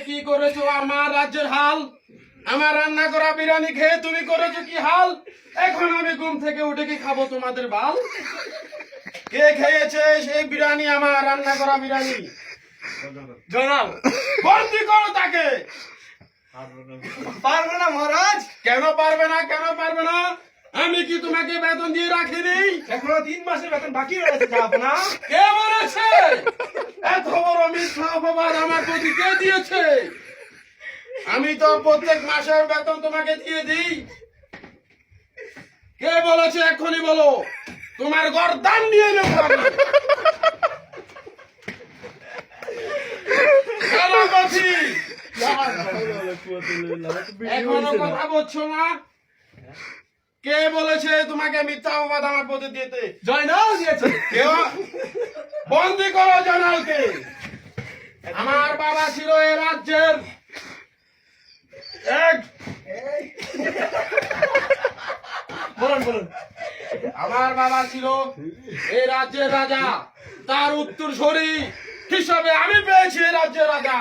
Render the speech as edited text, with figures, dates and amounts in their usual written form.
কি করেছো আমার রাজ্যের হাল? আমার রান্না করা বিরিয়ানি খেয়ে তুমি করেছো কি হাল? এখন আমি ঘুম থেকে উঠে কি খাবো তোমাদের বাল? কে খেয়েছে সেই বিরিয়ানি, আমার রান্না করা বিরিয়ানি? জনাব বন্দি করো তাকে। পারবো না মহারাজ, কেন পারবে না, কেন পারবে না? আমি কি তোমাকে বেতন দিয়ে রাখিনি? এখনো 3 মাসের বেতন বাকি রয়েছে জাহাপনা। কে বলেছে? এত বড় মিথ্যা অপবাদ আমার প্রতি কে দিয়েছে? আমি তো প্রত্যেক মাসের বেতন তোমাকে দিয়ে দিই। কে বলেছে এক্ষুনি বলো, তোমার গর্দান নিয়ে নেব আমি। সেনাপতি, এখনো কথা বলছো না? কে বলেছে তোমাকে মিথ্যা অপবাদ আমার প্রতি দিতে? জয়নাল দিয়েছে। কেউ বন্দি করো জয়নালকে। আমার বাবা ছিল এ রাজ্যের এক বলুন বলুন। আমার বাবা ছিল এই রাজ্যের রাজা, তার উত্তরসূরি হিসাবে আমি পেয়েছি এই রাজ্যের রাজা।